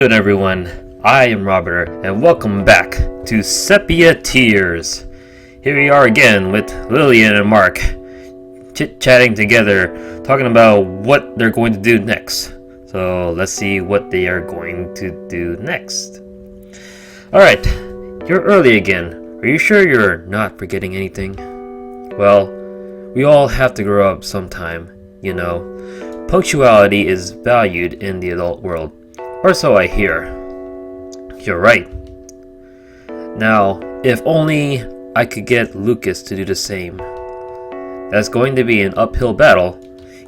Good everyone, I am Robert and welcome back to Sepia Tears. Here we are again with Lillian and Mark, chit-chatting together, talking about what they're going to do next. So let's see what they are going to do next. Alright, you're early again. Are you sure you're not forgetting anything? Well, we all have to grow up sometime, you know. Punctuality is valued in the adult world. Or so I hear. You're right. Now, if only I could get Lucas to do the same. That's going to be an uphill battle.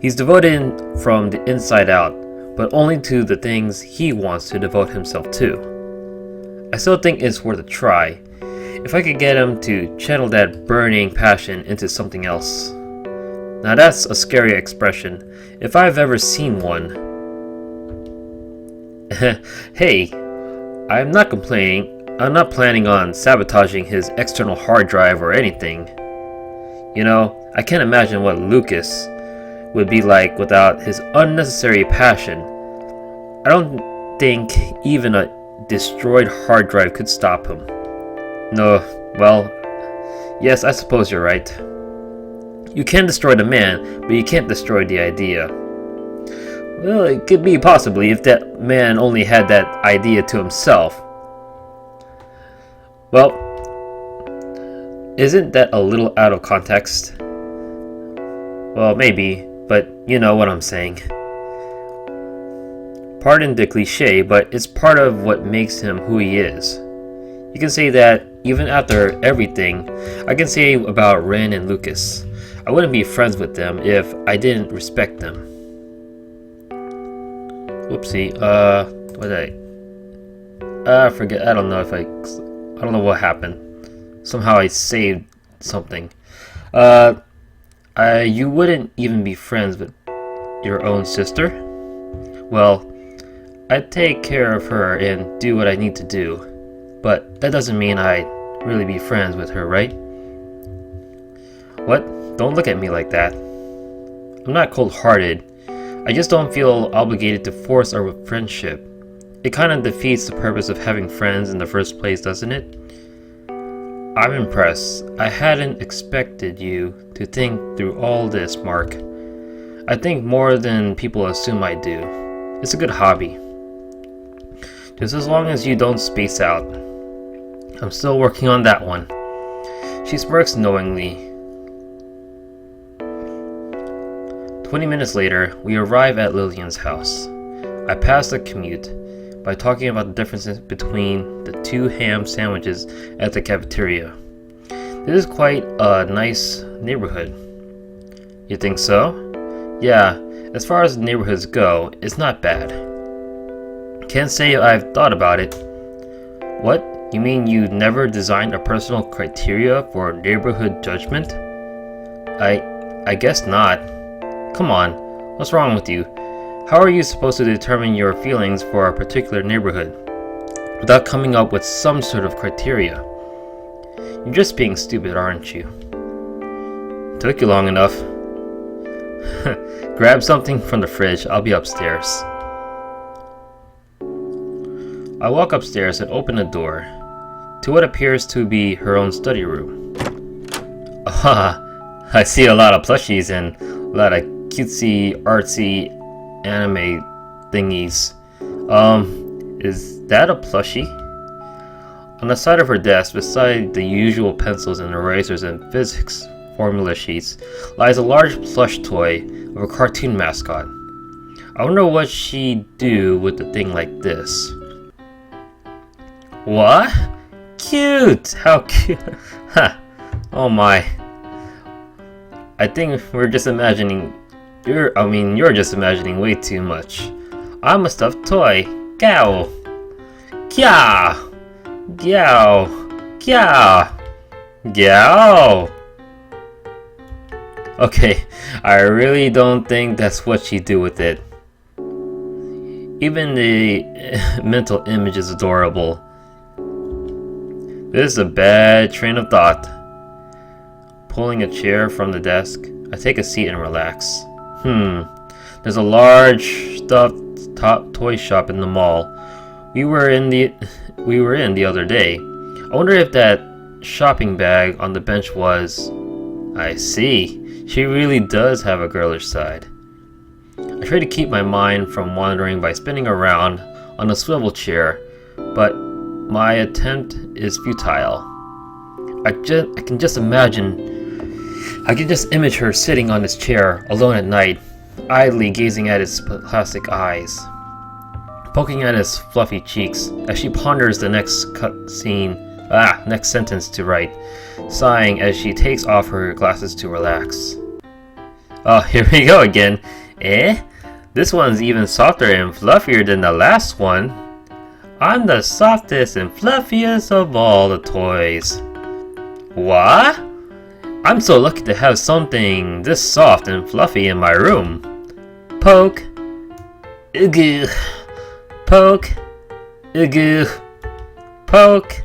He's devoted from the inside out, but only to the things he wants to devote himself to. I still think it's worth a try. If I could get him to channel that burning passion into something else. Now that's a scary expression, if I've ever seen one. Hey, I'm not complaining. I'm not planning on sabotaging his external hard drive or anything. You know, I can't imagine what Lucas would be like without his unnecessary passion. I don't think even a destroyed hard drive could stop him. No, well, yes, I suppose you're right. You can destroy the man, but you can't destroy the idea. Well, it could be possibly if that man only had that idea to himself. Well, isn't that a little out of context? Well, maybe, but you know what I'm saying. Pardon the cliche, but it's part of what makes him who he is. You can say that even after everything I can say about Ren and Lucas. I wouldn't be friends with them if I didn't respect them. Whoopsie, what did I forget, I don't know what happened. Somehow I saved something. You wouldn't even be friends with your own sister? Well, I'd take care of her and do what I need to do. But that doesn't mean I'd really be friends with her, right? What? Don't look at me like that. I'm not cold-hearted. I just don't feel obligated to force our friendship. It kind of defeats the purpose of having friends in the first place, doesn't it? I'm impressed. I hadn't expected you to think through all this, Mark. I think more than people assume I do. It's a good hobby. Just as long as you don't space out. I'm still working on that one. She smirks knowingly. 20 minutes later, we arrive at Lillian's house. I pass the commute by talking about the differences between the 2 ham sandwiches at the cafeteria. This is quite a nice neighborhood. You think so? Yeah, as far as neighborhoods go, it's not bad. Can't say I've thought about it. What? You mean you never designed a personal criteria for neighborhood judgment? I guess not. Come on, what's wrong with you? How are you supposed to determine your feelings for a particular neighborhood without coming up with some sort of criteria? You're just being stupid, aren't you? Took you long enough. Grab something from the fridge, I'll be upstairs. I walk upstairs and open the door to what appears to be her own study room. I see a lot of plushies and a lot of cutesy, artsy anime thingies. Is that a plushie? On the side of her desk, beside the usual pencils and erasers and physics formula sheets, lies a large plush toy of a cartoon mascot. I wonder what she'd do with a thing like this. What? Cute! How cute! Ha! Oh my. I think we're just imagining. You're just imagining way too much. I'm a stuffed toy. Gow! Gah! Gow! Gah! Gow! Okay, I really don't think that's what she'd do with it. Even the mental image is adorable. This is a bad train of thought. Pulling a chair from the desk, I take a seat and relax. There's a large stuffed toy shop in the mall. we were in the other day. I wonder if that shopping bag on the bench was... I see. She really does have a girlish side. I try to keep my mind from wandering by spinning around on a swivel chair, but my attempt is futile. I can just image her sitting on this chair alone at night, idly gazing at his plastic eyes, poking at his fluffy cheeks as she ponders the next next sentence to write, sighing as she takes off her glasses to relax. Oh, here we go again. Eh? This one's even softer and fluffier than the last one. I'm the softest and fluffiest of all the toys. What? I'm so lucky to have something this soft and fluffy in my room. Poke. Ugh. Poke. Ugh. Poke.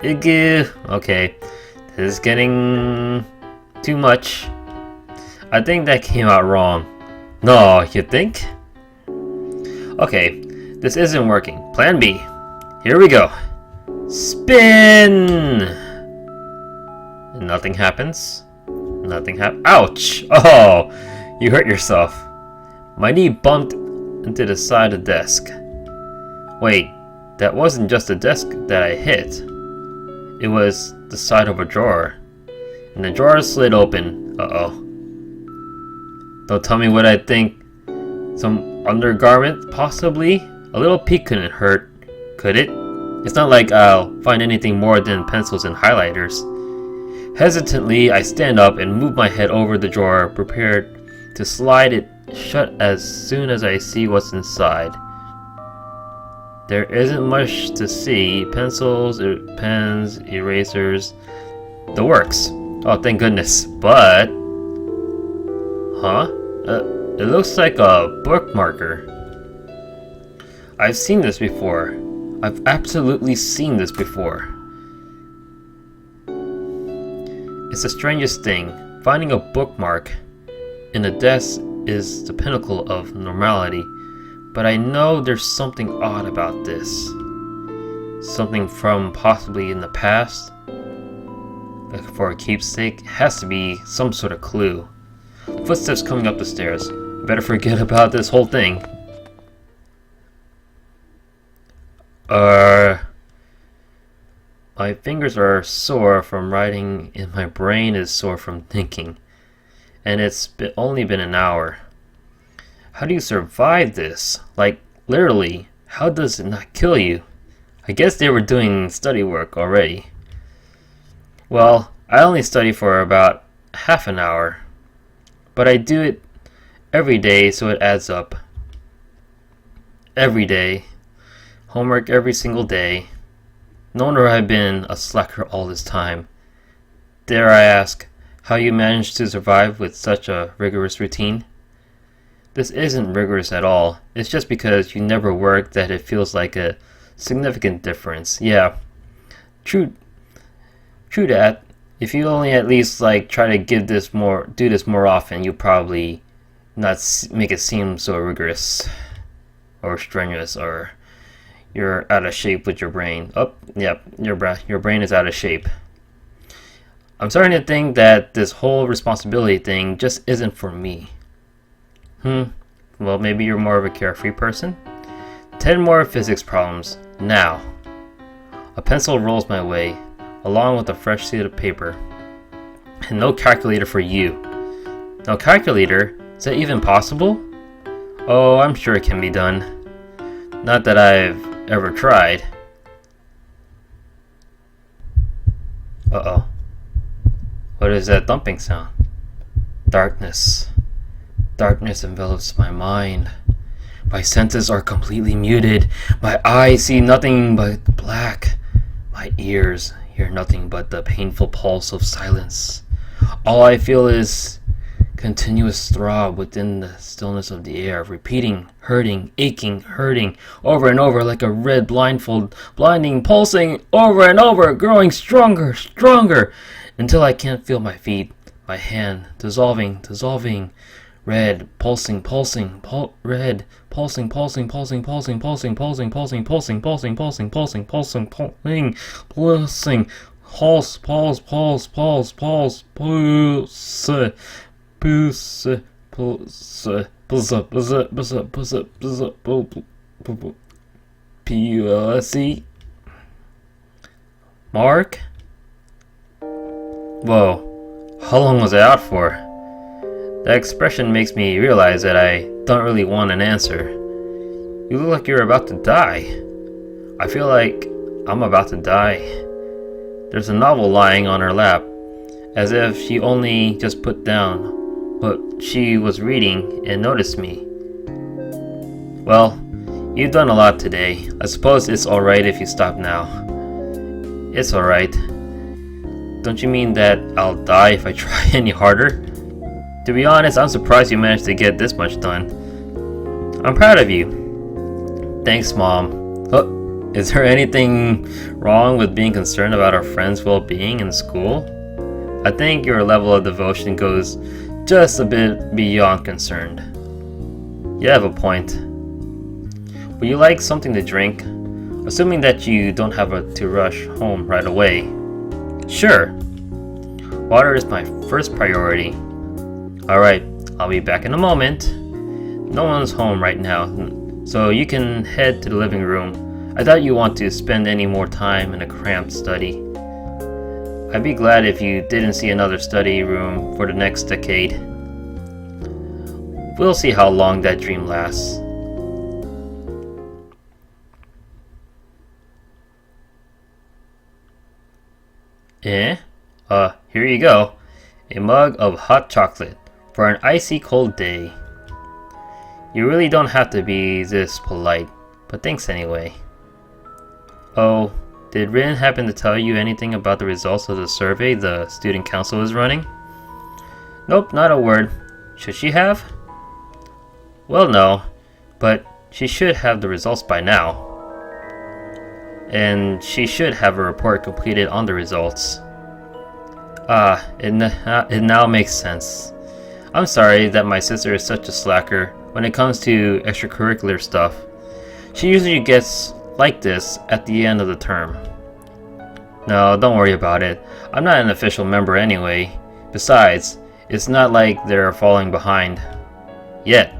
Ugh. Okay, this is getting too much. I think that came out wrong. No, you think? Okay, this isn't working. Plan B. Here we go. Spin! Nothing happens. Ouch! Oh, you hurt yourself. My knee bumped into the side of the desk. Wait, that wasn't just the desk that I hit. It was the side of a drawer. And the drawer slid open. Uh-oh. Don't tell me what I think. Some undergarment, possibly? A little peek couldn't hurt, could it? It's not like I'll find anything more than pencils and highlighters. Hesitantly, I stand up and move my head over the drawer, prepared to slide it shut as soon as I see what's inside. There isn't much to see. Pencils, pens, erasers, the works. Oh, thank goodness. But... Huh? It looks like a bookmarker. I've seen this before. I've absolutely seen this before. It's the strangest thing. Finding a bookmark in a desk is the pinnacle of normality, but I know there's something odd about this. Something from possibly in the past. Like for a keepsake, has to be some sort of clue. Footsteps coming up the stairs. Better forget about this whole thing. My fingers are sore from writing and my brain is sore from thinking. And it's only been an hour. How do you survive this? Like, literally, how does it not kill you? I guess they were doing study work already. Well, I only study for about half an hour. But I do it every day, so it adds up. Every day. Homework every single day. No wonder I've been a slacker all this time. Dare I ask, how you manage to survive with such a rigorous routine? This isn't rigorous at all. It's just because you never work that it feels like a significant difference. Yeah, true that. If you only at least try to do this more often, you probably not make it seem so rigorous or strenuous, or you're out of shape with your brain. Oh, yep, your brain is out of shape. I'm starting to think that this whole responsibility thing just isn't for me. Well, maybe you're more of a carefree person? 10 more physics problems, now. A pencil rolls my way, along with a fresh sheet of paper. And no calculator for you. No calculator? Is that even possible? Oh, I'm sure it can be done. Not that I've ever tried. Uh-oh. What is that thumping sound? Darkness. Darkness envelops my mind. My senses are completely muted. My eyes see nothing but black. My ears hear nothing but the painful pulse of silence. All I feel is continuous throb within the stillness of the air, repeating, hurting, aching, hurting, over and over like a red blindfold, blinding, pulsing, over and over, growing stronger, stronger, until I can't feel my feet, my hand, dissolving, Red, pulsing, red, pulsing, pulsing, pulsing, pulsing, pulsing, pulsing, pulsing, pulsing, pulsing, pulsing, pulsing, pulsing, pulsing, pulsing, pulse, pulse, pulse, pulse, pulse, pulse, pulse, pulse, pulse, PULSE. Mark? Whoa, how long was I out for? That expression makes me realize that I don't really want an answer. You look like you're about to die. I feel like I'm about to die. There's a novel lying on her lap, as if she only just put down what she was reading and noticed me. Well, you've done a lot today. I suppose it's alright if you stop now. It's alright. Don't you mean that I'll die if I try any harder? To be honest, I'm surprised you managed to get this much done. I'm proud of you. Thanks, Mom. Oh, is there anything wrong with being concerned about our friend's well-being in school? I think your level of devotion goes just a bit beyond concerned. You have a point. Would you like something to drink? Assuming that you don't have to rush home right away. Sure. Water is my first priority. Alright, I'll be back in a moment. No one's home right now, so you can head to the living room. I doubt you want to spend any more time in a cramped study. I'd be glad if you didn't see another study room for the next decade. We'll see how long that dream lasts. Here you go. A mug of hot chocolate for an icy cold day. You really don't have to be this polite, but thanks anyway. Oh, did Rin happen to tell you anything about the results of the survey the student council is running? Nope, not a word. Should she have? Well, no, but she should have the results by now. And she should have a report completed on the results. It now makes sense. I'm sorry that my sister is such a slacker when it comes to extracurricular stuff. She usually gets like this at the end of the term. No, don't worry about it. I'm not an official member anyway. Besides, it's not like they're falling behind. Yet.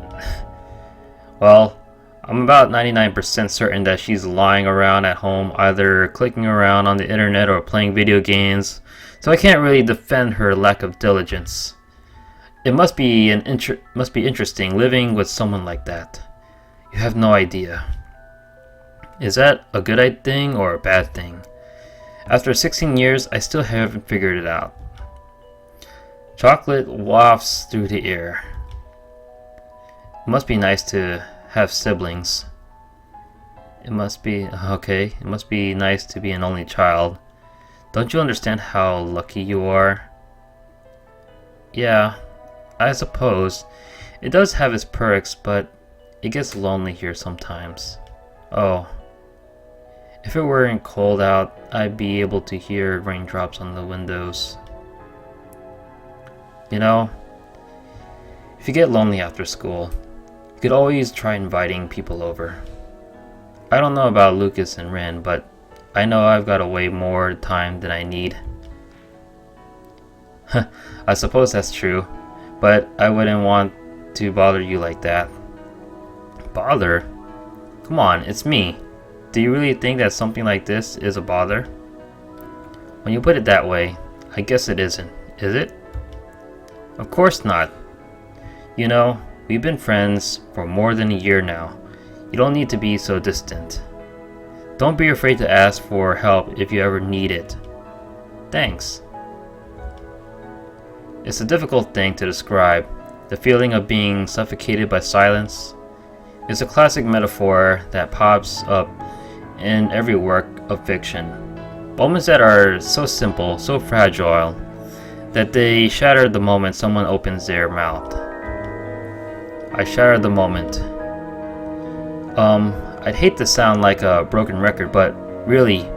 Well, I'm about 99% certain that she's lying around at home, either clicking around on the internet or playing video games, so I can't really defend her lack of diligence. It must be interesting living with someone like that. You have no idea. Is that a good thing or a bad thing? After 16 years, I still haven't figured it out. Chocolate wafts through the air. It must be nice to have siblings. It must be nice to be an only child. Don't you understand how lucky you are? Yeah, I suppose. It does have its perks, but it gets lonely here sometimes. Oh. If it weren't cold out, I'd be able to hear raindrops on the windows. You know, if you get lonely after school, you could always try inviting people over. I don't know about Lucas and Ren, but I know I've got way more time than I need. I suppose that's true, but I wouldn't want to bother you like that. Bother? Come on, it's me. Do you really think that something like this is a bother? When you put it that way, I guess it isn't, is it? Of course not. You know, we've been friends for more than a year now. You don't need to be so distant. Don't be afraid to ask for help if you ever need it. Thanks. It's a difficult thing to describe, the feeling of being suffocated by silence. It's a classic metaphor that pops up in every work of fiction. Moments that are so simple, so fragile, that they shatter the moment someone opens their mouth. I shatter the moment. I'd hate to sound like a broken record, but really,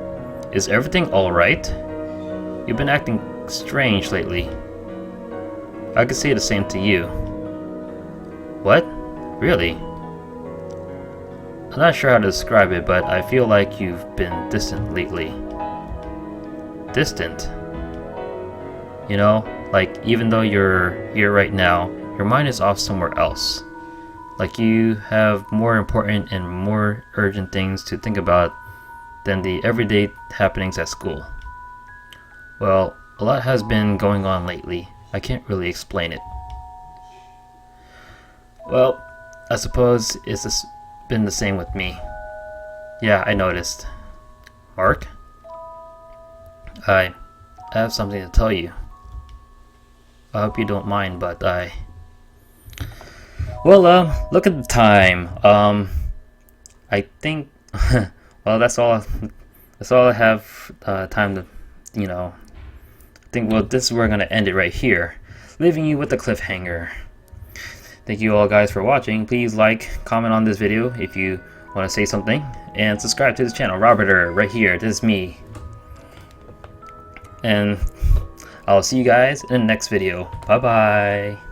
is everything alright? You've been acting strange lately. I could say the same to you. What? Really? I'm not sure how to describe it, but I feel like you've been distant lately. Distant? You know, like even though you're here right now, your mind is off somewhere else. Like you have more important and more urgent things to think about than the everyday happenings at school. Well, a lot has been going on lately. I can't really explain it. Well, I suppose it's been the same with me. Yeah, I noticed. Mark? I have something to tell you. I hope you don't mind, but well, look at the time. I think, well, that's all I have time to, I think, well, this is where we're gonna end it right here, leaving you with the cliffhanger. Thank you all guys for watching. Please like, comment on this video if you want to say something, and subscribe to this channel. Robert right here. This is me, and I'll see you guys in the next video. Bye bye.